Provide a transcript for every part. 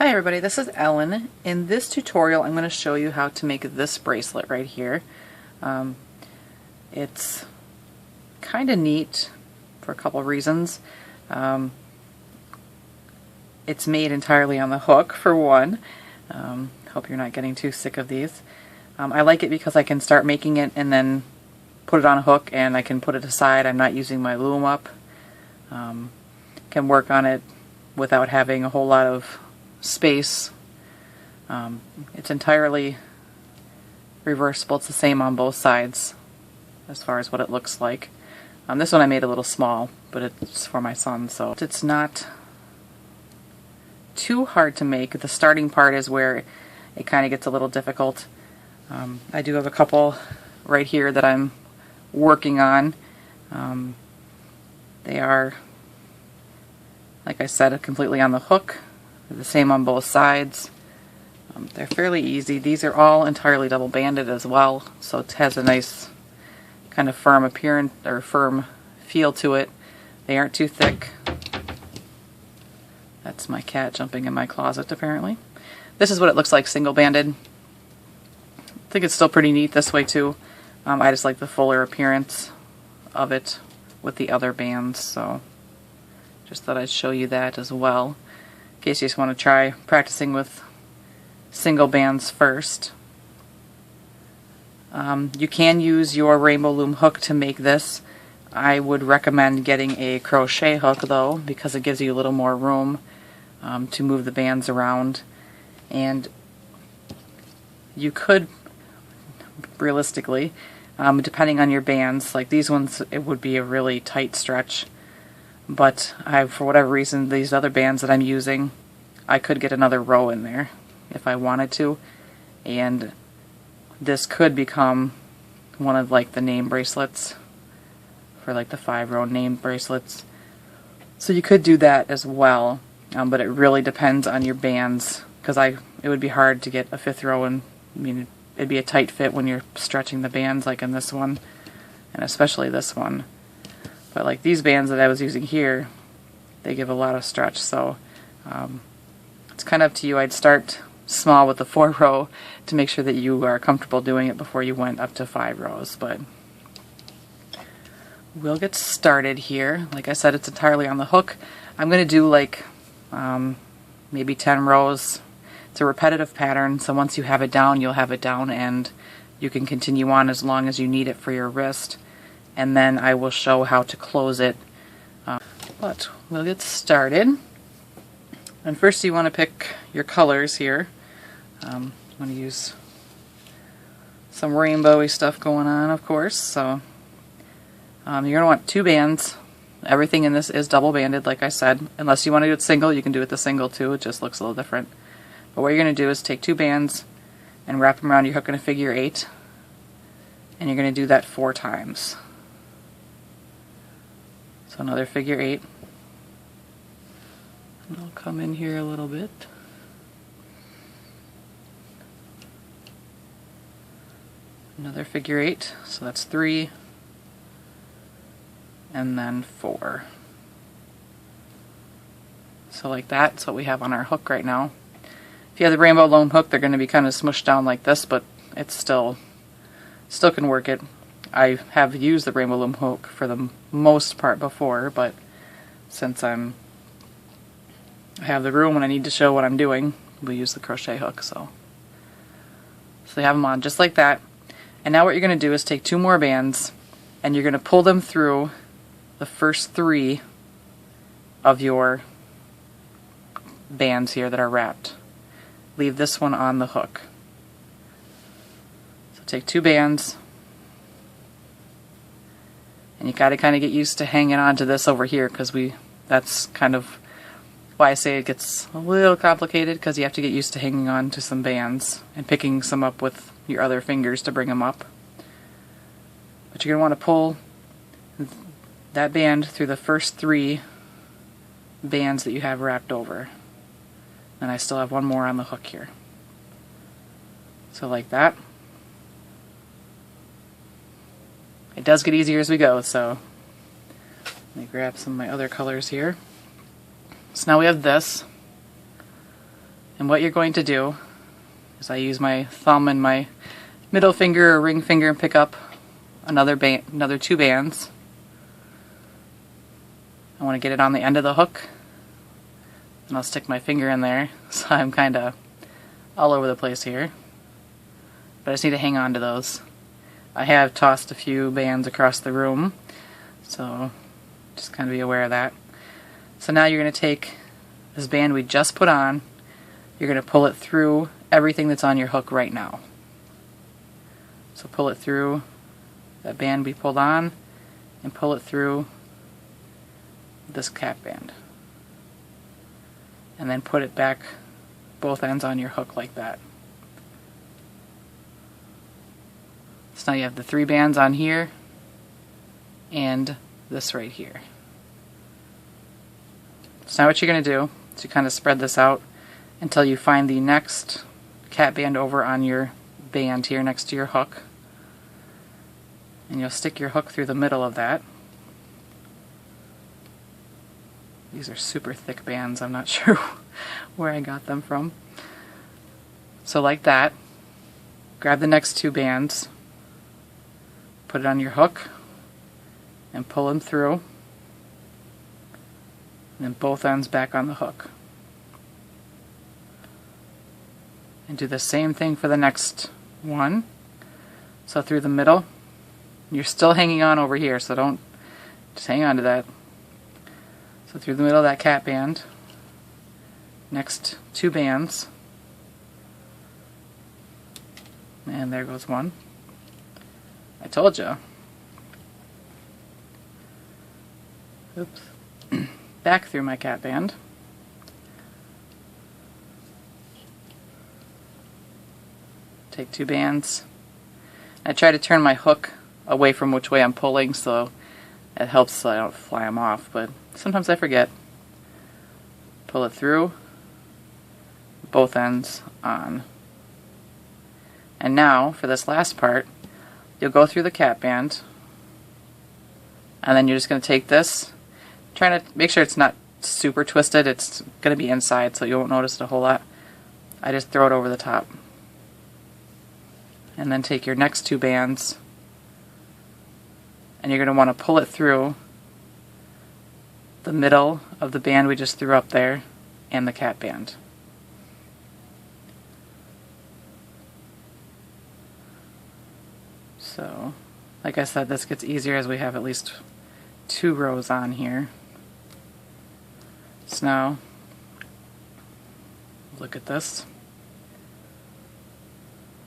Hi everybody, this is Ellen. In this tutorial I'm going to show you how to make this bracelet right here. It's kind of neat for a couple of reasons. It's made entirely on the hook for one. Hope you're not getting too sick of these. I like it because I can start making it and then put it on a hook and I can put it aside. I'm not using my loom up. Can work on it without having a whole lot of space. It's entirely reversible. It's the same on both sides as far as what it looks like. This one I made a little small, but it's for my son, so it's not too hard to make. The starting part is where it kind of gets a little difficult. I do have a couple right here that I'm working on. They are, like I said, completely on the hook. They're the same on both sides. They're fairly easy. These are all entirely double banded as well, so it has a nice kind of firm appearance or firm feel to it. They aren't too thick. That's my cat jumping in my closet apparently. This is what it looks like single banded. I think it's still pretty neat this way too. I just like the fuller appearance of it with the other bands, so just thought I'd show you that as well, in case you just want to try practicing with single bands first. You can use your rainbow loom hook to make this. I would recommend getting a crochet hook though, because it gives you a little more room to move the bands around. And you could, realistically, depending on your bands, like these ones, it would be a really tight stretch. But for whatever reason, these other bands that I'm using, I could get another row in there if I wanted to. And this could become one of like the name bracelets for like the 5-row name bracelets. So you could do that as well, but it really depends on your bands, because it would be hard to get a 5th row, and I mean it'd be a tight fit when you're stretching the bands like in this one, and especially this one. But like these bands that I was using here, they give a lot of stretch, so it's kind of up to you. I'd start small with the 4-row to make sure that you are comfortable doing it before you went up to 5 rows. But we'll get started here. Like I said, it's entirely on the hook. I'm going to do like maybe 10 rows. It's a repetitive pattern, so once you have it down, you'll have it down, and you can continue on as long as you need it for your wrist. And then I will show how to close it. But we'll get started. And first you want to pick your colors here. I'm going to use some rainbowy stuff going on, of course. So you're going to want 2 bands. Everything in this is double banded, like I said. Unless you want to do it single, you can do it the single too. It just looks a little different. But what you're going to do is take 2 bands and wrap them around your hook in a figure 8. And you're going to do that 4 times. So another figure 8. And I'll come in here a little bit. Another figure 8, so that's 3. And then 4. So like that's what we have on our hook right now. If you have the rainbow loom hook, they're going to be kind of smushed down like this, but it's still can work it. I have used the rainbow loom hook for the most part before, but since I have the room and I need to show what I'm doing, we'll use the crochet hook. So they have them on just like that. And now what you're going to do is take 2 more bands and you're going to pull them through the first 3 of your bands here that are wrapped. Leave this one on the hook. So take 2 bands, and you got to kind of get used to hanging on to this over here, because that's kind of why I say it gets a little complicated, because you have to get used to hanging on to some bands and picking some up with your other fingers to bring them up. But you're going to want to pull that band through the first 3 bands that you have wrapped over. And I still have 1 more on the hook here. So like that. It does get easier as we go, so let me grab some of my other colors here. So now we have this. And what you're going to do is I use my thumb and my middle finger or ring finger and pick up another 2 bands. I want to get it on the end of the hook, and I'll stick my finger in there, so I'm kind of all over the place here. But I just need to hang on to those. I have tossed a few bands across the room, so just kind of be aware of that. So now you're going to take this band we just put on, you're going to pull it through everything that's on your hook right now. So pull it through that band we pulled on, and pull it through this cap band. And then put it back, both ends on your hook like that. So now you have the 3 bands on here, and this right here. So now what you're going to do is you kind of spread this out until you find the next cap band over on your band here next to your hook. And you'll stick your hook through the middle of that. These are super thick bands, I'm not sure where I got them from. So like that, grab the next 2 bands, put it on your hook, and pull them through, and then both ends back on the hook. And do the same thing for the next one. So through the middle, you're still hanging on over here, so don't, just hang on to that. So through the middle of that cap band, next 2 bands, and there goes one. I told you. Oops. Back through my cap band. Take 2 bands. I try to turn my hook away from which way I'm pulling, so it helps so I don't fly them off, but sometimes I forget. Pull it through, both ends on. And now, for this last part, you'll go through the cap band, and then you're just going to take this, trying to make sure it's not super twisted. It's going to be inside, so you won't notice it a whole lot. I just throw it over the top. And then take your next 2 bands, and you're going to want to pull it through the middle of the band we just threw up there and the cap band. So, like I said, this gets easier as we have at least 2 rows on here. So now, look at this.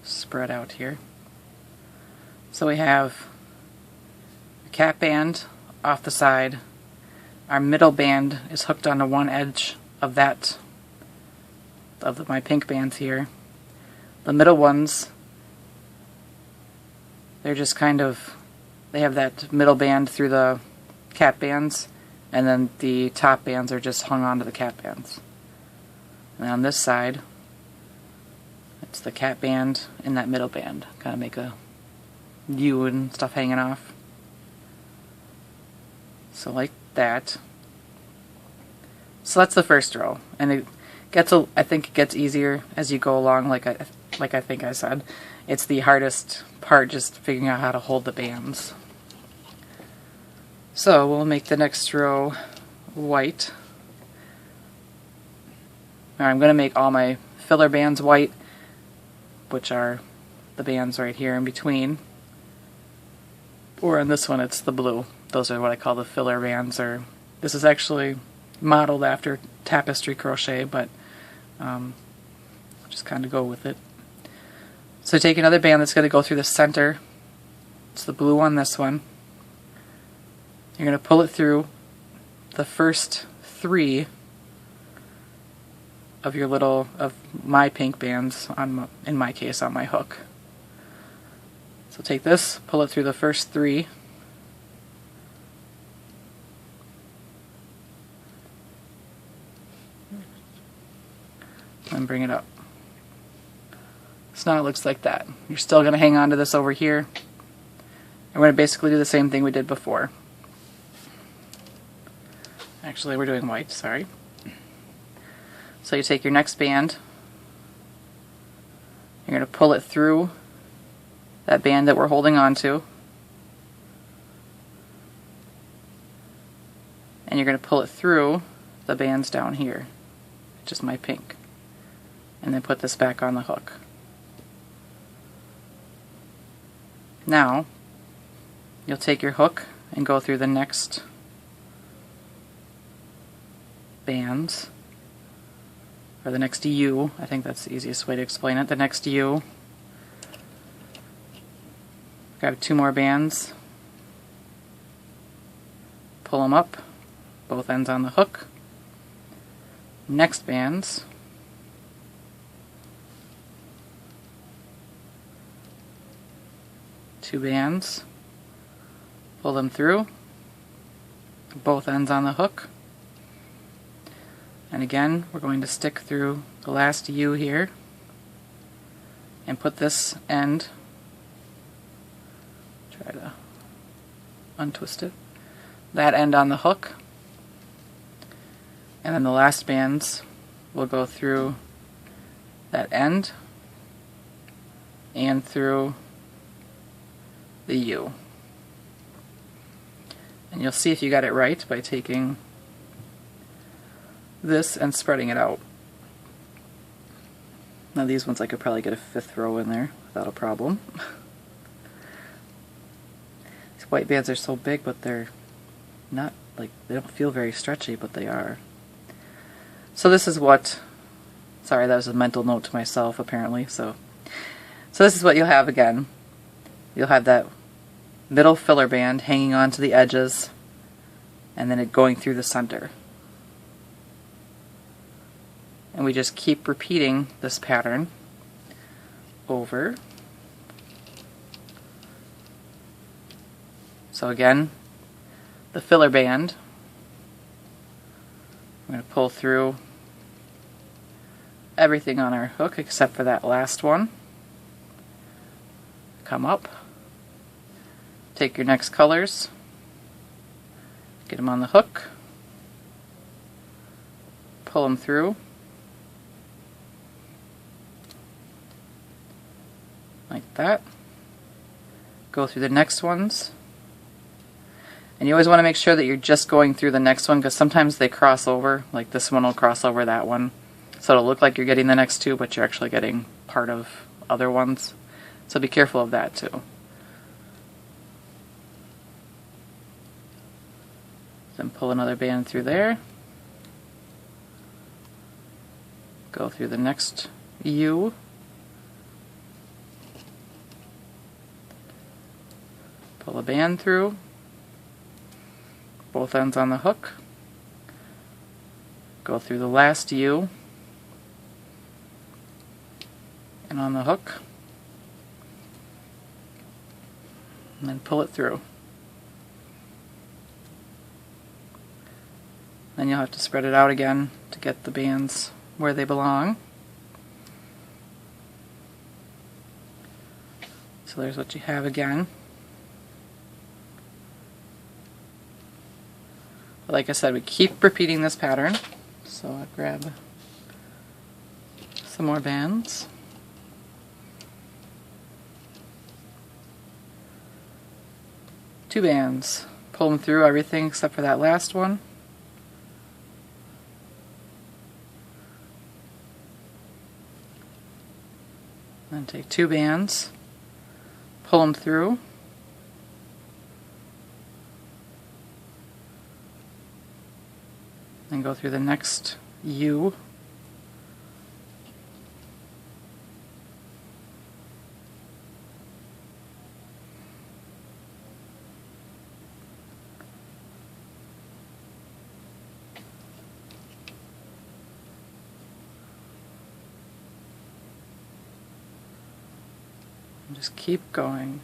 Spread out here. So we have a cap band off the side. Our middle band is hooked onto one edge of that, of my pink bands here. The middle ones, they're just kind of, they have that middle band through the cap bands, and then the top bands are just hung onto the cap bands. And on this side, it's the cap band and that middle band. Kind of make a U and stuff hanging off. So like that. So that's the first row, and it gets I think it gets easier as you go along. Like I think I said, it's the hardest part, just figuring out how to hold the bands. So we'll make the next row white. Now I'm going to make all my filler bands white, which are the bands right here in between. Or on this one it's the blue. Those are what I call the filler bands, or this is actually modeled after tapestry crochet, but I'll just kind of go with it. So take another band that's going to go through the center. It's the blue one, this one. You're going to pull it through the first 3 of your of my pink bands, in my case on my hook. So take this, pull it through the first 3. And bring it up. So now it looks like that. You're still going to hang on to this over here. And we're going to basically do the same thing we did before. Actually, we're doing white, sorry. So you take your next band, You're going to pull it through that band that we're holding on to. And you're going to pull it through the bands down here, which is my pink. And then put this back on the hook. Now, you'll take your hook and go through the next bands, or the next U. I think that's the easiest way to explain it. The next U. Grab 2 more bands, pull them up, both ends on the hook. Next bands, two bands, pull them through, both ends on the hook. And again, we're going to stick through the last U here and put this end, try to untwist it, that end on the hook. And then the last bands will go through that end and through the U. And you'll see if you got it right by taking this and spreading it out. Now these ones I could probably get a 5th row in there without a problem. These white bands are so big, but they're not, like, they don't feel very stretchy, but they are. So this is what, sorry, that was a mental note to myself apparently, so this is what you'll have again. You'll have that middle filler band hanging onto the edges and then it going through the center. And we just keep repeating this pattern over. So again, the filler band, I'm going to pull through everything on our hook except for that last one. Come up, take your next colors, get them on the hook, pull them through, like that, go through the next ones, and you always want to make sure that you're just going through the next one because sometimes they cross over, like this one will cross over that one. So it'll look like you're getting the next two, but you're actually getting part of other ones. So be careful of that too. Then pull another band through there. Go through the next U. Pull a band through. Both ends on the hook. Go through the last U. And on the hook, and then pull it through. Then you'll have to spread it out again to get the bands where they belong. So there's what you have again. But like I said, we keep repeating this pattern. So I'll grab some more bands. Two bands. Pull them through everything except for that last one. Then take two bands, pull them through, and go through the next U. Just keep going.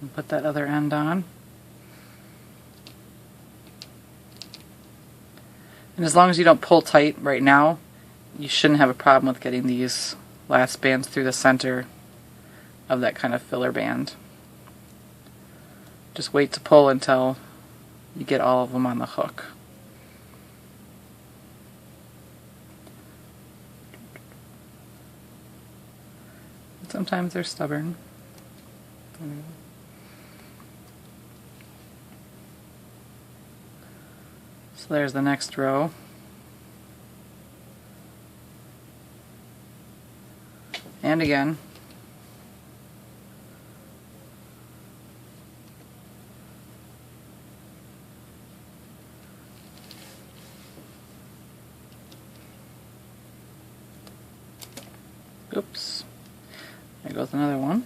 And put that other end on. And as long as you don't pull tight right now, you shouldn't have a problem with getting these last bands through the center of that kind of filler band. Just wait to pull until you get all of them on the hook. Sometimes they're stubborn. So there's the next row. And again. Oops. There goes another one.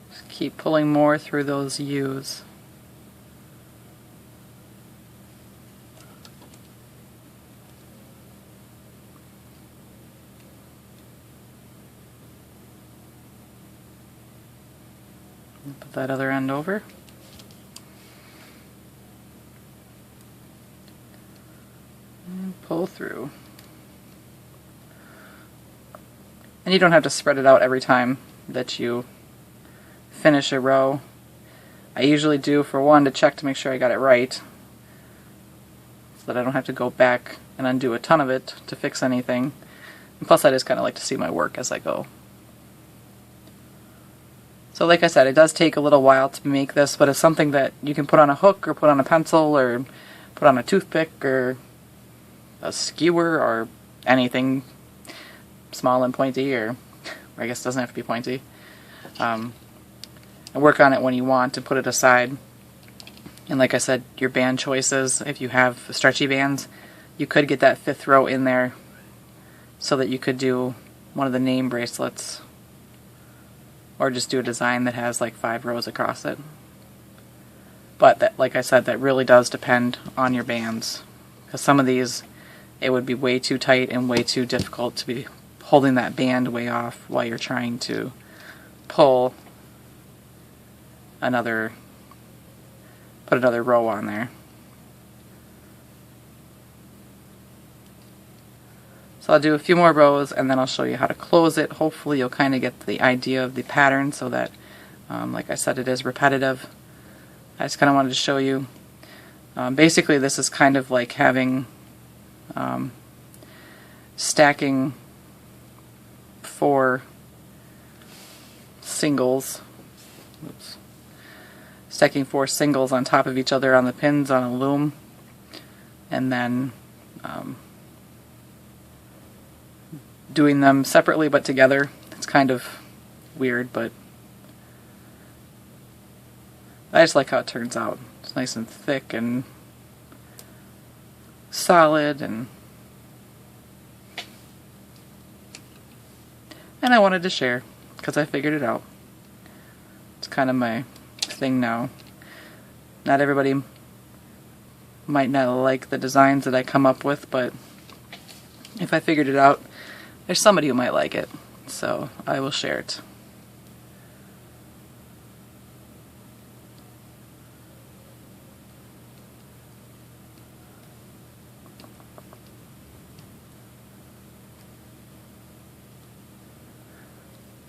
Just keep pulling more through those U's. Put that other end over. And pull through. And you don't have to spread it out every time that you finish a row. I usually do for one to check to make sure I got it right, so that I don't have to go back and undo a ton of it to fix anything. And plus I just kind of like to see my work as I go. So like I said, it does take a little while to make this, but it's something that you can put on a hook or put on a pencil or put on a toothpick or a skewer or anything small and pointy, or I guess it doesn't have to be pointy. And work on it when you want to put it aside. And like I said, your band choices, if you have stretchy bands, you could get that 5th row in there so that you could do one of the name bracelets. Or just do a design that has like 5 rows across it. But that, like I said, that really does depend on your bands. Because some of these, it would be way too tight and way too difficult to be holding that band way off while you're trying to pull put another row on there. So I'll do a few more rows and then I'll show you how to close it. Hopefully you'll kind of get the idea of the pattern so that, like I said, it is repetitive. I just kind of wanted to show you. Basically this is kind of like having stacking 4 singles. Oops. Stacking 4 singles on top of each other on the pins on a loom, and then doing them separately but together. It's kind of weird, but I just like how it turns out. It's nice and thick and solid, and I wanted to share because I figured it out. It's kind of my thing now. Not everybody might not like the designs that I come up with, but if I figured it out, there's somebody who might like it, so I will share it.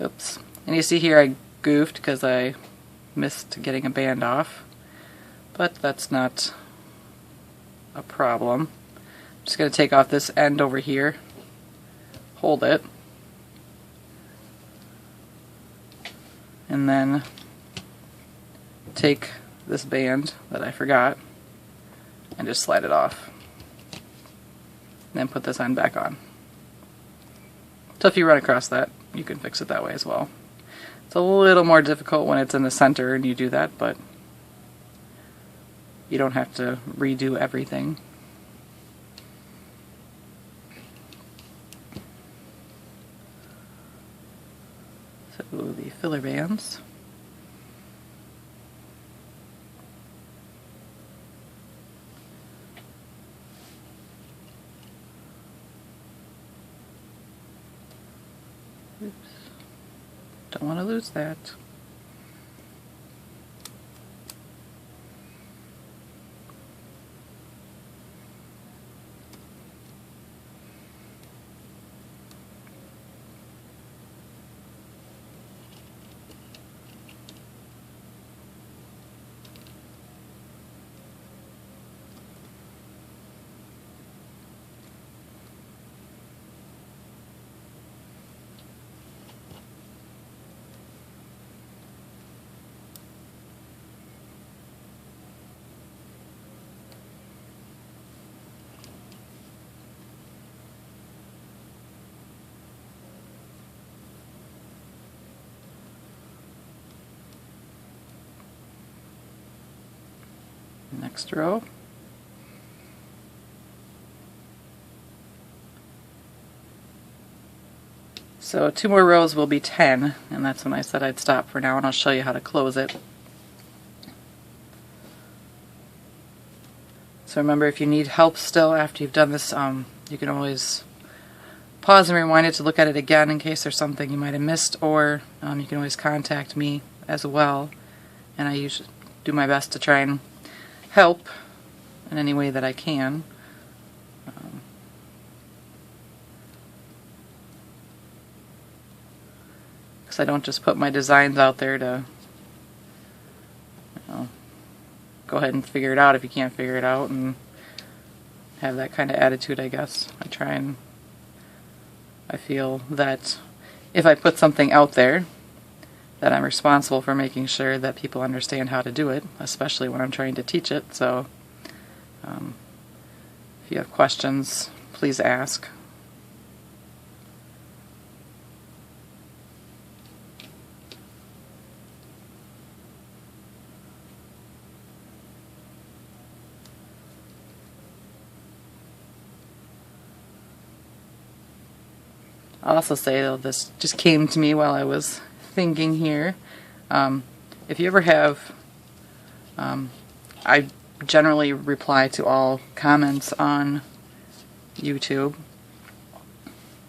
Oops. And you see here I goofed because I missed getting a band off, but that's not a problem. I'm just going to take off this end over here, hold it, and then take this band that I forgot and just slide it off. And then put this end back on. So if you run across that, you can fix it that way as well. It's a little more difficult when it's in the center and you do that, but you don't have to redo everything. So the filler bands. Oops. Don't want to lose that. next row. So 2 more rows will be 10, and that's when I said I'd stop for now, and I'll show you how to close it. So remember, if you need help still after you've done this, you can always pause and rewind it to look at it again in case there's something you might have missed, or you can always contact me as well, and I usually do my best to try and help in any way that I can. Because I don't just put my designs out there to, you know, go ahead and figure it out if you can't figure it out, and have that kind of attitude, I guess. I feel that if I put something out there, that I'm responsible for making sure that people understand how to do it, especially when I'm trying to teach it. So if you have questions, please ask. I'll also say, though, this just came to me while I was thinking here. If you ever have, I generally reply to all comments on YouTube.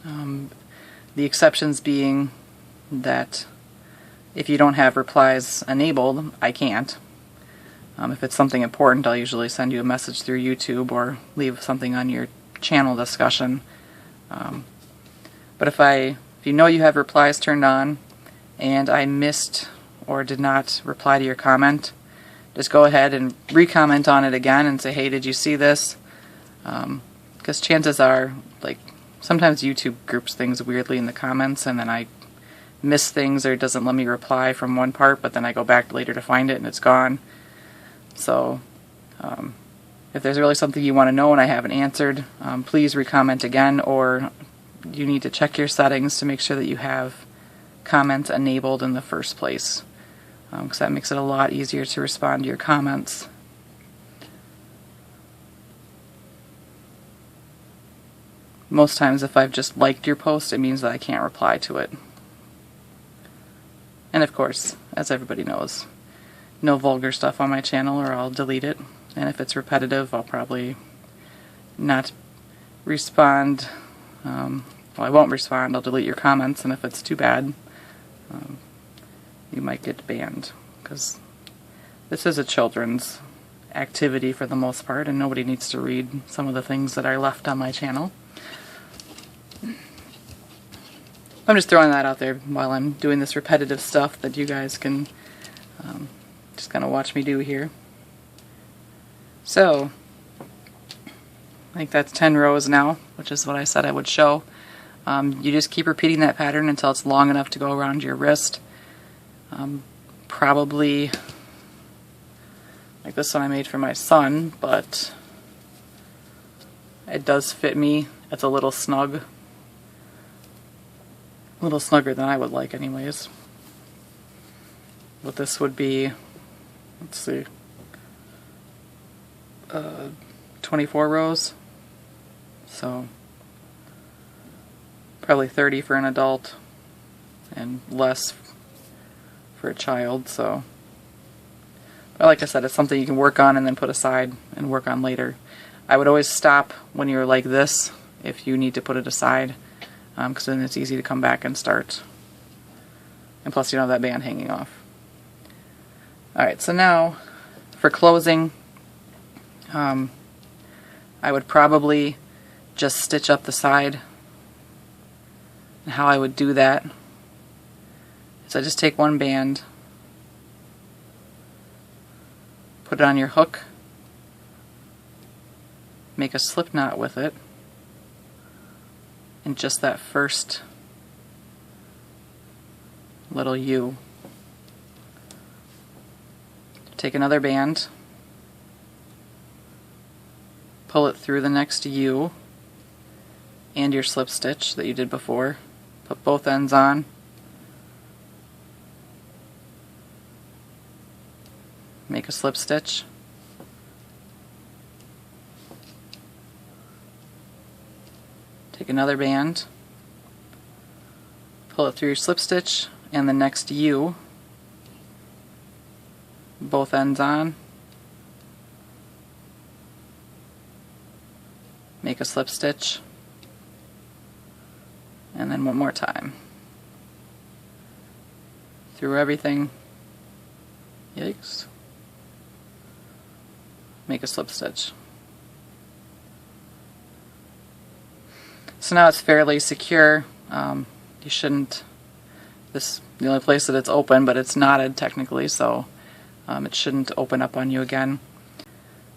The exceptions being that if you don't have replies enabled, I can't. If it's something important, I'll usually send you a message through YouTube or leave something on your channel discussion. But if you know you have replies turned on and I missed or did not reply to your comment, just go ahead and re-comment on it again and say, hey, did you see this? Because chances are, like, sometimes YouTube groups things weirdly in the comments, and then I miss things, or it doesn't let me reply from one part, but then I go back later to find it and it's gone. So if there's really something you want to know and I haven't answered, please re-comment again, or you need to check your settings to make sure that you have comments enabled in the first place, because that makes it a lot easier to respond to your comments. Most times if I've just liked your post, it means that I can't reply to it. And of course, as everybody knows, no vulgar stuff on my channel or I'll delete it. And if it's repetitive, I'll probably not respond. Well, I won't respond, I'll delete your comments, and if it's too bad, you might get banned, because this is a children's activity for the most part, and nobody needs to read some of the things that are left on my channel. I'm just throwing that out there while I'm doing this repetitive stuff that you guys can just kind of watch me do here. So, I think that's 10 rows now, which is what I said I would show. You just keep repeating that pattern until it's long enough to go around your wrist. Probably like this one I made for my son, but it does fit me. It's a little snug. A little snugger than I would like anyways. But this would be, let's see, 24 rows. So probably 30 for an adult and less for a child. So, but like I said, it's something you can work on and then put aside and work on later. I would always stop when you're like this if you need to put it aside, because then it's easy to come back and start. And plus you don't have that band hanging off. Alright, so now for closing, I would probably just stitch up the side. And how I would do that is I just take one band, put it on your hook, make a slip knot with it, and just that first little U. Take another band, pull it through the next U and your slip stitch that you did before. Put both ends on, make a slip stitch, Take another band, pull it through your slip stitch and the next U, both ends on, make a slip stitch, and then one more time through everything, yikes, make a slip stitch. So now it's fairly secure. You shouldn't, this the only place that it's open, but it's knotted technically, so it shouldn't open up on you again.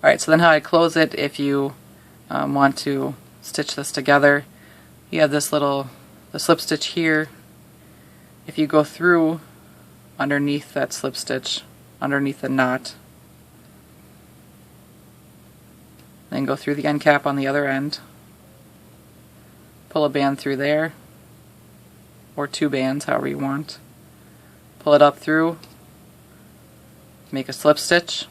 Alright, so then how I close it, if you want to stitch this together, you have this little, the slip stitch here. If you go through underneath that slip stitch, underneath the knot, then go through the end cap on the other end, pull a band through there, or 2 bands, however you want, pull it up through, make a slip stitch,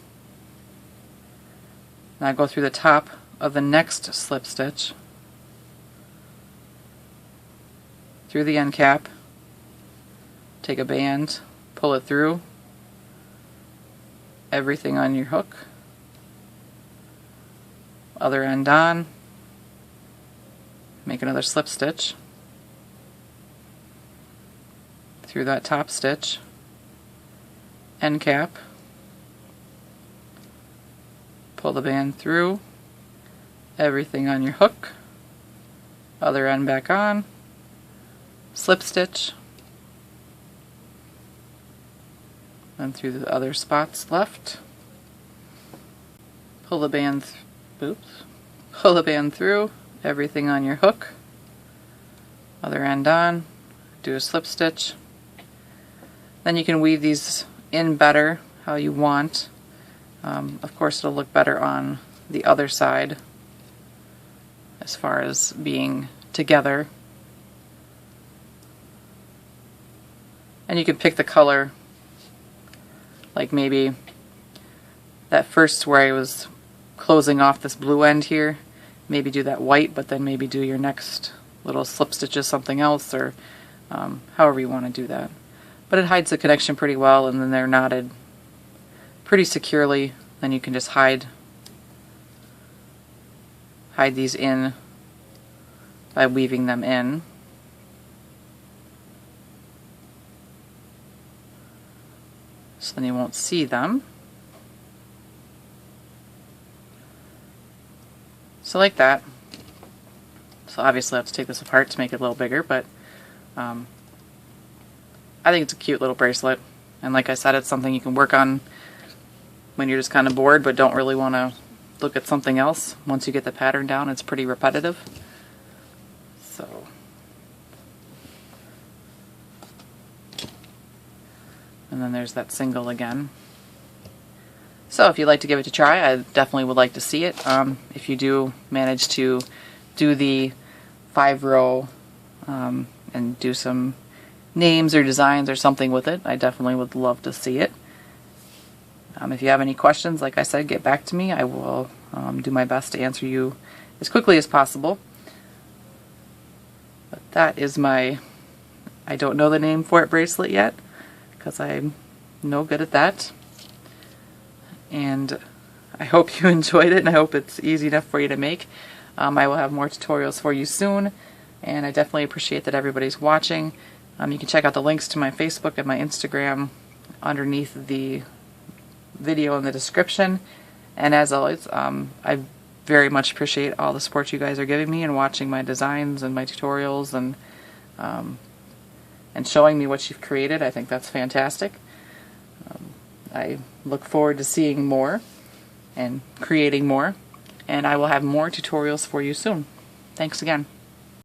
now go through the top of the next slip stitch, through the end cap, take a band, pull it through, everything on your hook, other end on, make another slip stitch through that top stitch, end cap, pull the band through, everything on your hook, other end back on, slip stitch, and through the other spots left, pull the band, pull the band through, everything on your hook, other end on, do a slip stitch. Then you can weave these in better how you want. Of course it'll look better on the other side as far as being together. And you can pick the color, like maybe that first where I was closing off this blue end here, maybe do that white, but then maybe do your next little slip stitches something else, or however you want to do that. But it hides the connection pretty well, and then they're knotted pretty securely. Then you can just hide these in by weaving them in. So then you won't see them. So like that. So obviously I have to take this apart to make it a little bigger, but I think it's a cute little bracelet. And like I said, it's something you can work on when you're just kind of bored but don't really want to look at something else. Once you get the pattern down, it's pretty repetitive. So, and then there's that single again. So if you'd like to give it a try, I definitely would like to see it. If you do manage to do the 5-row and do some names or designs or something with it, I definitely would love to see it. If you have any questions, like I said, get back to me. I will do my best to answer you as quickly as possible. But that is my, I don't know the name for it, bracelet yet, because I'm no good at that. And I hope you enjoyed it, and I hope it's easy enough for you to make. I will have more tutorials for you soon, and I definitely appreciate that everybody's watching. You can check out the links to my Facebook and my Instagram underneath the video in the description. And as always, I very much appreciate all the support you guys are giving me and watching my designs and my tutorials and showing me what you've created. I think that's fantastic. I look forward to seeing more and creating more, and I will have more tutorials for you soon. Thanks again.